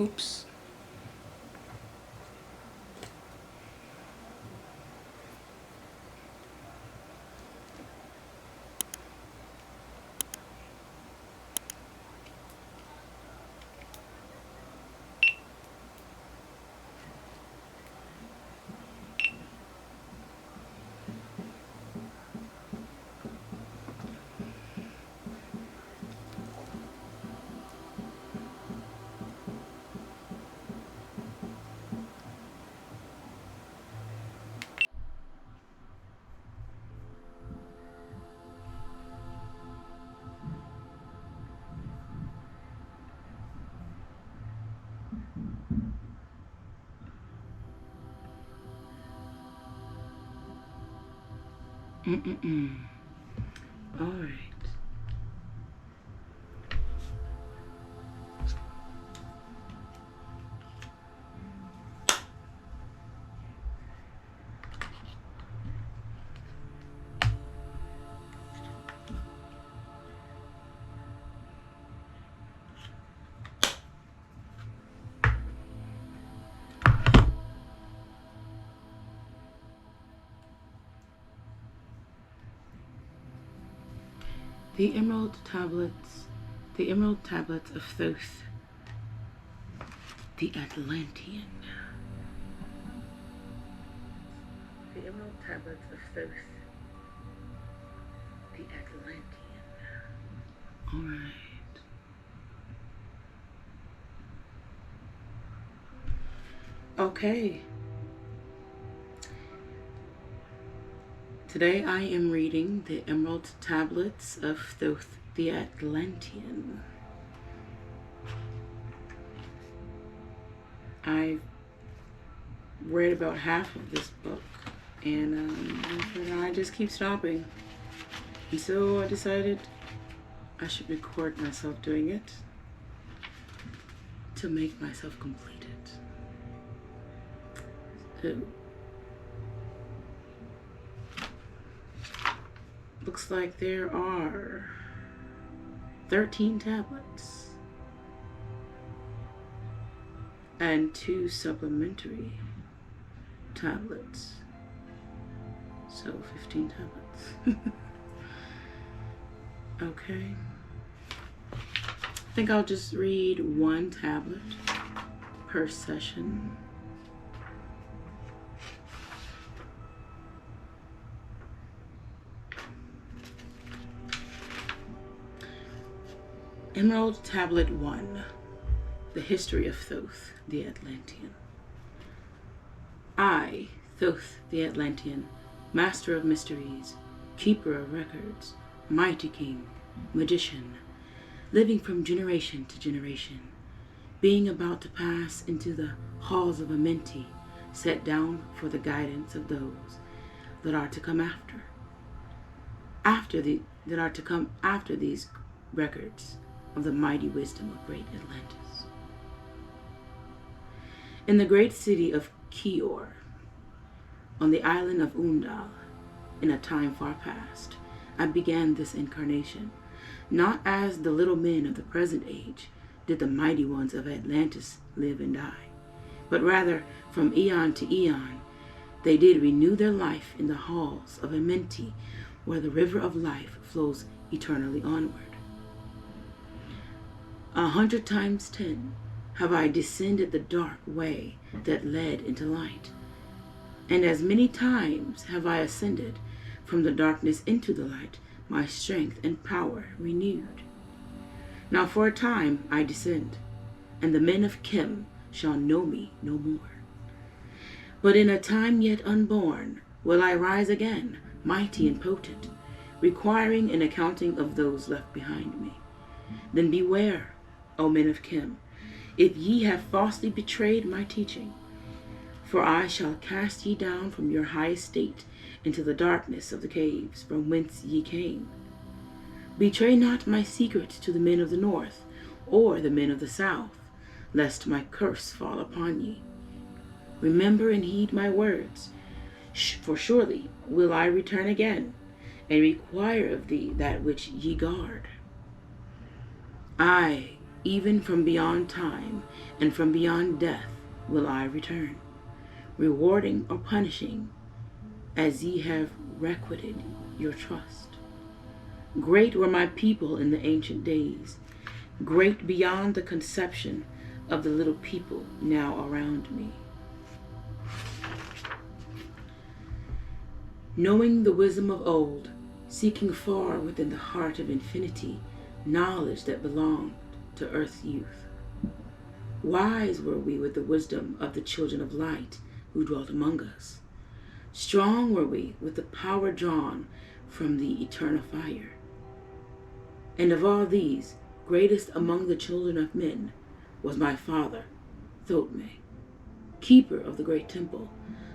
Oops. All right. The Emerald Tablets of Thoth, the Atlantean. The Emerald Tablets of Thoth, the Atlantean. All right. Okay. Today I am reading the Emerald Tablets of Thoth, the Atlantean. I read about half of this book, and I just keep stopping. And so I decided I should record myself doing it to make myself complete it. Looks like there are 13 tablets and 2 supplementary tablets, so 15 tablets. Okay, I think I'll just read 1 tablet per session. Emerald Tablet 1, The History of Thoth, the Atlantean. I, Thoth the Atlantean, master of mysteries, keeper of records, mighty king, magician, living from generation to generation, being about to pass into the halls of Amenti, set down for the guidance of those that are to come after these records of the mighty wisdom of great Atlantis. In the great city of Kior, on the island of Undal, in a time far past, I began this incarnation. Not as the little men of the present age did the mighty ones of Atlantis live and die, but rather from eon to eon they did renew their life in the halls of Amenti, where the river of life flows eternally onward. 100 times 10 have I descended the dark way that led into light, and as many times have I ascended from the darkness into the light, my strength and power renewed. Now for a time I descend, and the men of Chem shall know me no more. But in a time yet unborn will I rise again, mighty and potent, requiring an accounting of those left behind me. Then beware, O men of Chem, if ye have falsely betrayed my teaching, for I shall cast ye down from your high estate into the darkness of the caves from whence ye came. Betray not my secret to the men of the north, or the men of the south, lest my curse fall upon ye. Remember and heed my words, for surely will I return again, and require of thee that which ye guard. I, Even from beyond time and from beyond death will I return, rewarding or punishing as ye have requited your trust. Great were my people in the ancient days, great beyond the conception of the little people now around me. Knowing the wisdom of old, seeking far within the heart of infinity, knowledge that belonged to earth's youth. Wise were we with the wisdom of the children of light who dwelt among us. Strong were we with the power drawn from the eternal fire. And of all these, greatest among the children of men was my father, Thoth, keeper of the great temple,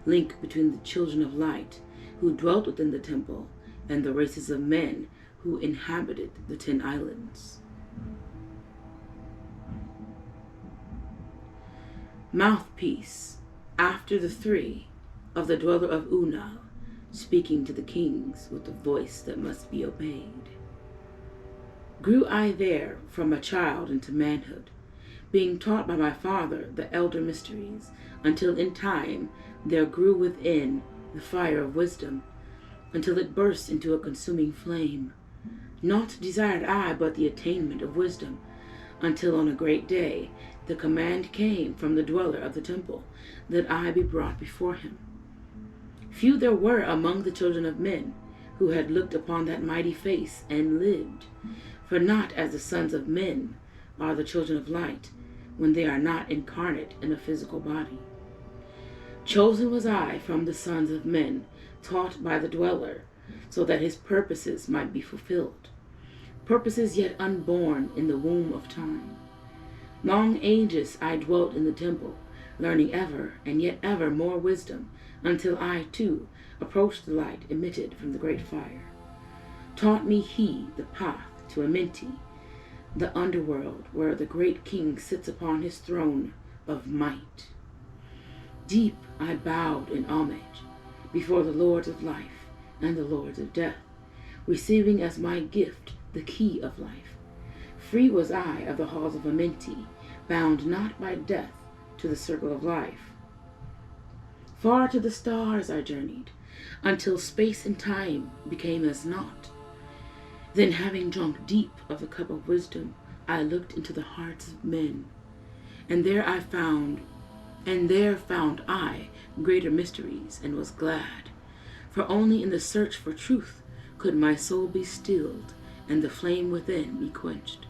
link between the children of light who dwelt within the temple and the races of men who inhabited the 10 islands. Mouthpiece, after the 3, of the dweller of Unal, speaking to the kings with a voice that must be obeyed. Grew I there from a child into manhood, being taught by my father the elder mysteries, until in time there grew within the fire of wisdom, until it burst into a consuming flame. Naught desired I but the attainment of wisdom, until on a great day the command came from the dweller of the temple that I be brought before him. Few there were among the children of men who had looked upon that mighty face and lived, for not as the sons of men are the children of light when they are not incarnate in a physical body. Chosen was I from the sons of men, taught by the dweller, so that his purposes might be fulfilled, purposes yet unborn in the womb of time. Long ages I dwelt in the temple, learning ever and yet ever more wisdom, until I, too, approached the light emitted from the great fire. Taught me he the path to Amenti, the underworld where the great king sits upon his throne of might. Deep I bowed in homage before the lords of life and the lords of death, receiving as my gift the key of life. Free was I of the halls of Amenti, bound not by death to the circle of life. Far to the stars I journeyed, until space and time became as naught. Then, having drunk deep of the cup of wisdom, I looked into the hearts of men, and there found I greater mysteries, and was glad, for only in the search for truth could my soul be stilled and the flame within be quenched.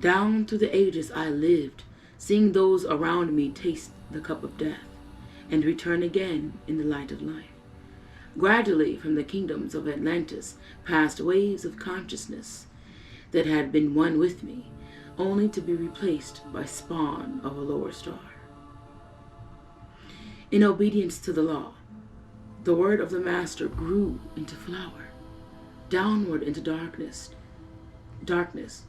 Down through the ages I lived, seeing those around me taste the cup of death, and return again in the light of life. Gradually from the kingdoms of Atlantis passed waves of consciousness that had been one with me, only to be replaced by spawn of a lower star. In obedience to the law, the word of the Master grew into flower. Downward into darkness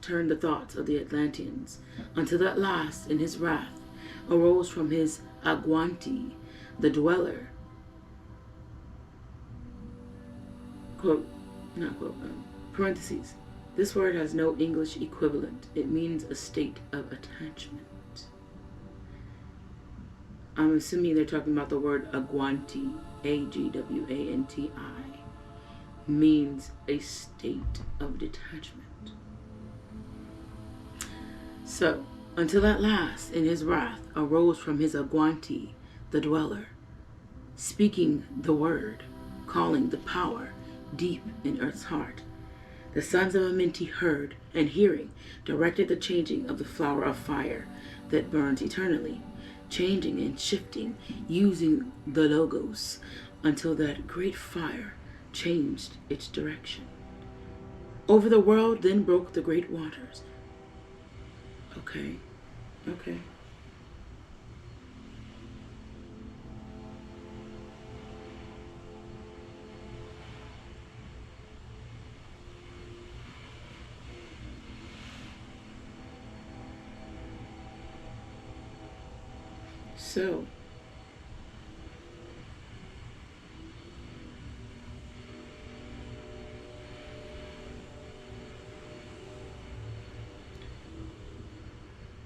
turned the thoughts of the Atlanteans, until at last, in his wrath, arose from his Aguanti, the dweller, parentheses. This word has no English equivalent. It means a state of attachment. I'm assuming they're talking about the word Aguanti, A-G-W-A-N-T-I, means a state of detachment. So, until at last, in his wrath, arose from his Aguanti, the dweller, speaking the word, calling the power deep in earth's heart. The sons of Amenti heard, and hearing, directed the changing of the flower of fire that burns eternally, changing and shifting, using the logos, until that great fire changed its direction. Over the world then broke the great waters. Okay. So,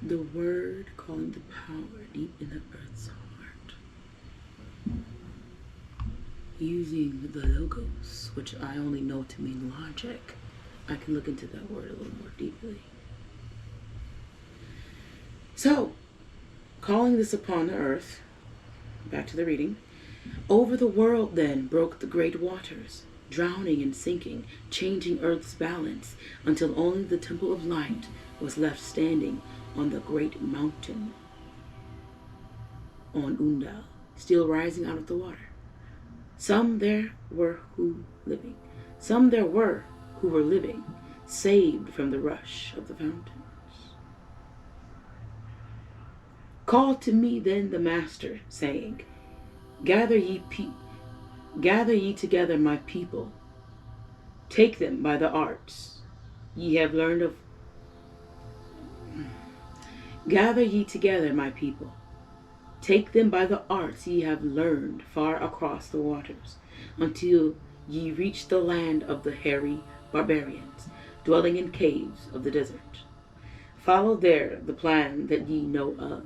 The word calling the power deep in the earth's heart. Using the logos, which I only know to mean logic, I can look into that word a little more deeply. So, calling this upon the earth, back to the reading, over the world then broke the great waters, drowning and sinking, changing earth's balance, until only the temple of light was left standing on the great mountain, on Undal, still rising out of the water. Some there were who were living, saved from the rush of the fountains. Called to me then the master, saying, Gather ye together my people, take them by the arts ye have learned of. Gather ye together my people, take them by the arts ye have learned far across the waters, until ye reach the land of the hairy barbarians, dwelling in caves of the desert. Follow there the plan that ye know of.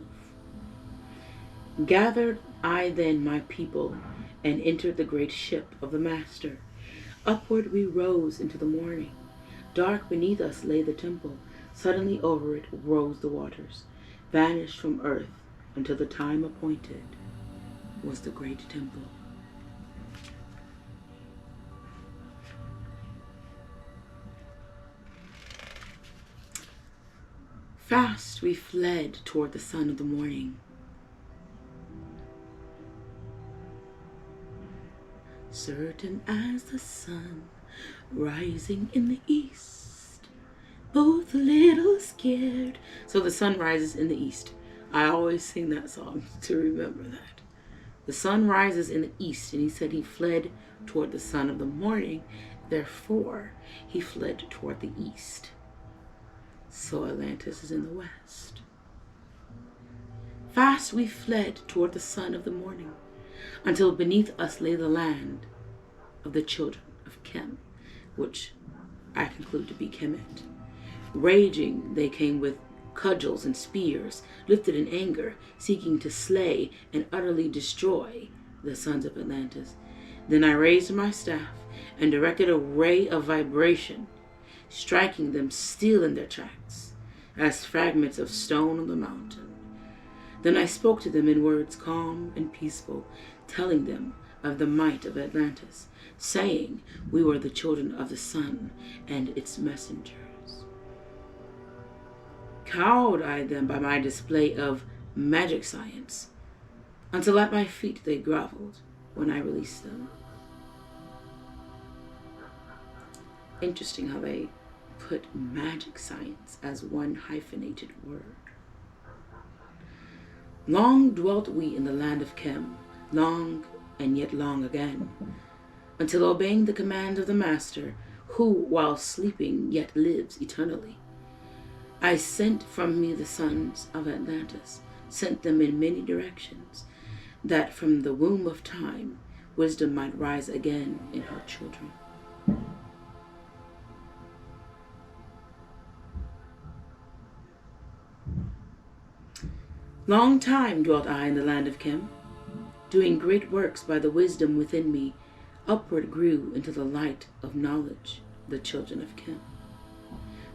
Gathered I then my people, and entered the great ship of the master. Upward we rose into the morning. Dark beneath us lay the temple. Suddenly over it rose the waters, vanished from earth until the time appointed was the great temple. Fast we fled toward the sun of the morning. Certain as the sun rising in the east, both a little scared. So the sun rises in the east. I always sing that song to remember that. The sun rises in the east, and he said he fled toward the sun of the morning. Therefore, he fled toward the east. So Atlantis is in the west. Fast we fled toward the sun of the morning, until beneath us lay the land of the children of Chem, which I conclude to be Kemet. Raging they came with cudgels and spears, lifted in anger, seeking to slay and utterly destroy the sons of Atlantis. Then I raised my staff and directed a ray of vibration, striking them still in their tracks, as fragments of stone on the mountain. Then I spoke to them in words calm and peaceful, telling them of the might of Atlantis, saying we were the children of the sun and its messengers. Cowed I them by my display of magic science, until at my feet they groveled when I released them. Interesting how they put magic science as one hyphenated word. Long dwelt we in the land of Chem, long and yet long again, until obeying the command of the Master, who, while sleeping, yet lives eternally, I sent from me the sons of Atlantis, sent them in many directions, that from the womb of time wisdom might rise again in her children. Long time dwelt I in the land of Chem, doing great works by the wisdom within me, upward grew into the light of knowledge, the children of Chem.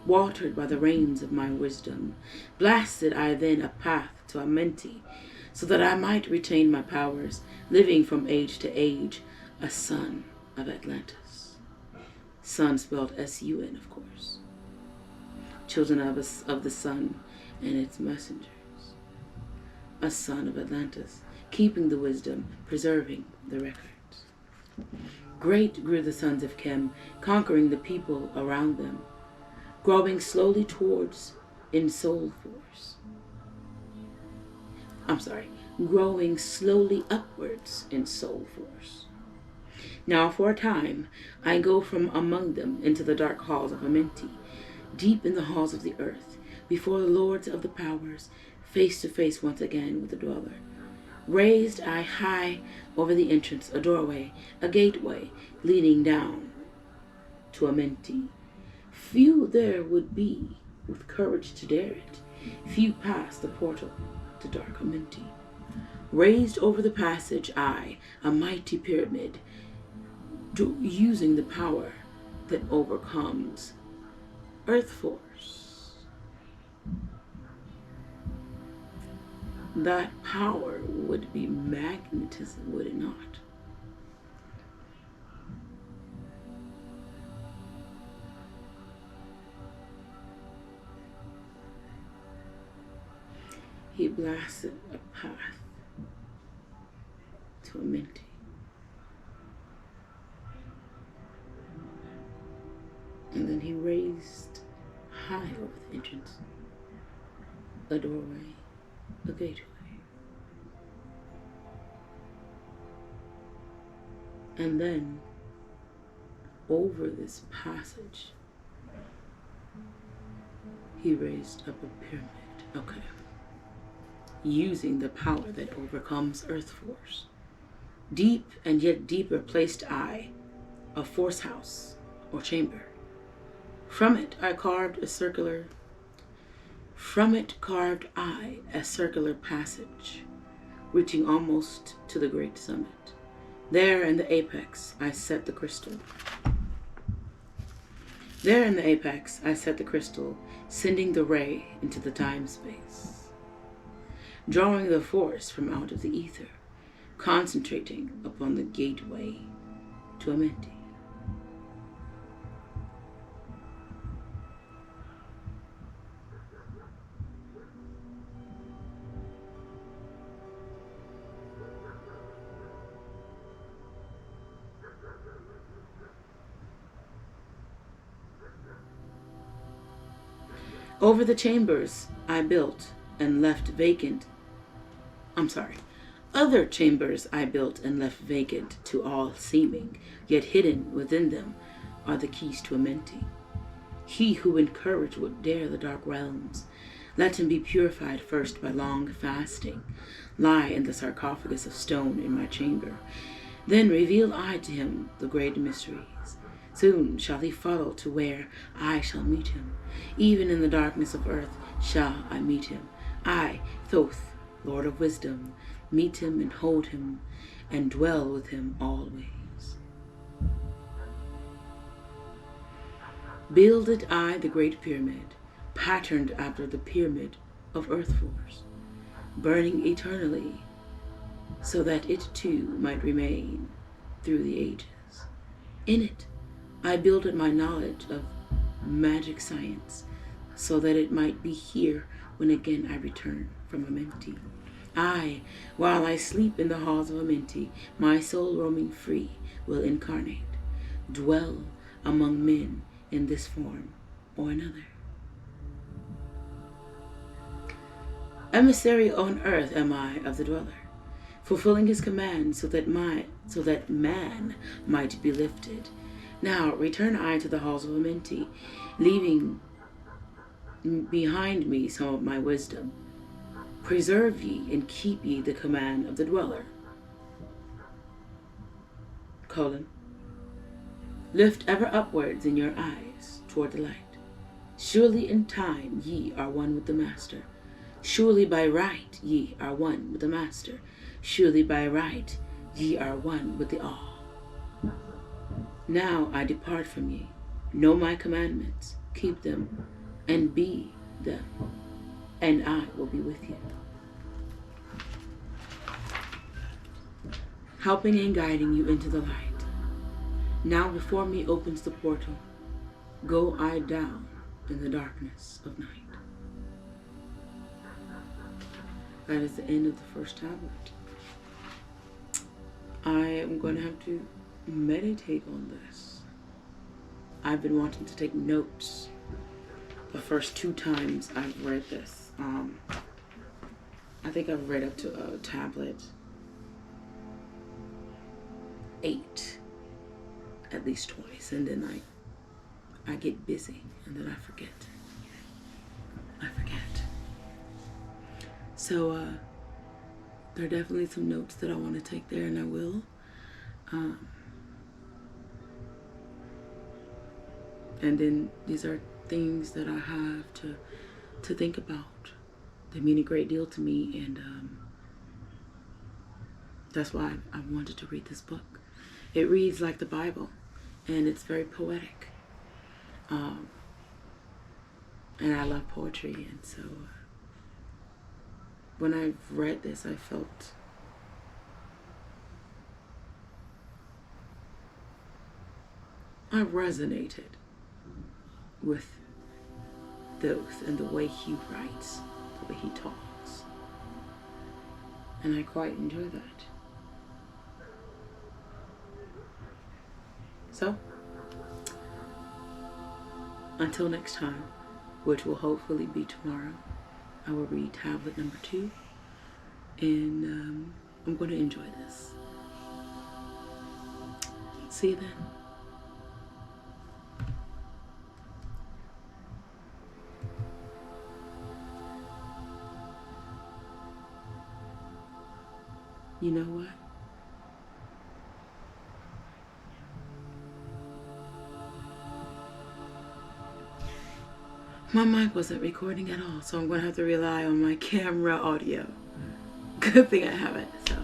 Watered by the rains of my wisdom, blasted I then a path to Amenti, so that I might retain my powers, living from age to age, a son of Atlantis. Son spelled S-U-N, of course. Children of the sun and its messengers. A son of Atlantis, keeping the wisdom, preserving the records. Great grew the sons of Chem, conquering the people around them, growing slowly growing slowly upwards in soul force. Now for a time I go from among them into the dark halls of Amenti, deep in the halls of the earth, before the lords of the powers, face to face once again with the dweller. Raised I high over the entrance a doorway, a gateway, leading down to Amenti. Few there would be with courage to dare it, few pass the portal to dark Amenti. Raised over the passage, I, a mighty pyramid, using the power that overcomes Earth Force. That power would be magnetism, would it not? He blasted a path to Amenti. And then he raised high over the entrance a doorway, a gateway. And then over this passage, he raised up a pyramid. Okay. Using the power that overcomes Earth Force. Deep and yet deeper placed I a force house or chamber. From it carved I a circular passage, reaching almost to the great summit. There in the apex I set the crystal. Sending the ray into the time-space, drawing the force from out of the ether, concentrating upon the gateway to Amenti. Over the chambers I built and left vacant. Other chambers I built and left vacant to all seeming, yet hidden within them are the keys to Amenti. He who in courage would dare the dark realms, let him be purified first by long fasting, lie in the sarcophagus of stone in my chamber. Then reveal I to him the great mysteries. Soon shall he follow to where I shall meet him. Even in the darkness of earth shall I meet him. I, Thoth, Lord of Wisdom, meet him and hold him and dwell with him always. Builded I the great pyramid, patterned after the pyramid of Earth Force, burning eternally, so that it too might remain through the ages. In it I builded my knowledge of magic science, so that it might be here when again I return from Amenti. I, while I sleep in the halls of Amenti, my soul roaming free will incarnate, dwell among men in this form or another. Emissary on earth am I of the dweller, fulfilling his command so that man might be lifted. Now return I to the halls of Amenti, leaving behind me some of my wisdom. Preserve ye and keep ye the command of the dweller. Lift ever upwards in your eyes toward the light. Surely in time ye are one with the Master. Surely by right ye are one with the Master. Surely by right ye are one with the All. Now I depart from ye. Know my commandments, keep them, and be them, and I will be with you. Helping and guiding you into the light. Now before me opens the portal. Go I down in the darkness of night. That is the end of the first tablet. I am going to have to meditate on this. I've been wanting to take notes the first 2 times I've read this. I think I've read up to tablet 8 at least twice, and then I get busy and then I forget. So there are definitely some notes that I want to take there, and I will. And then these are things that I have to to think about. They mean a great deal to me, and that's why I wanted to read this book. It reads like the Bible, and it's very poetic. And I love poetry, and so when I read this, I felt I resonated with Thoth and the way he writes, the way he talks. And I quite enjoy that. So, until next time, which will hopefully be tomorrow, I will read tablet number 2, and I'm going to enjoy this. See you then. You know what? My mic wasn't recording at all, so I'm going to have to rely on my camera audio. Good thing I have it, so.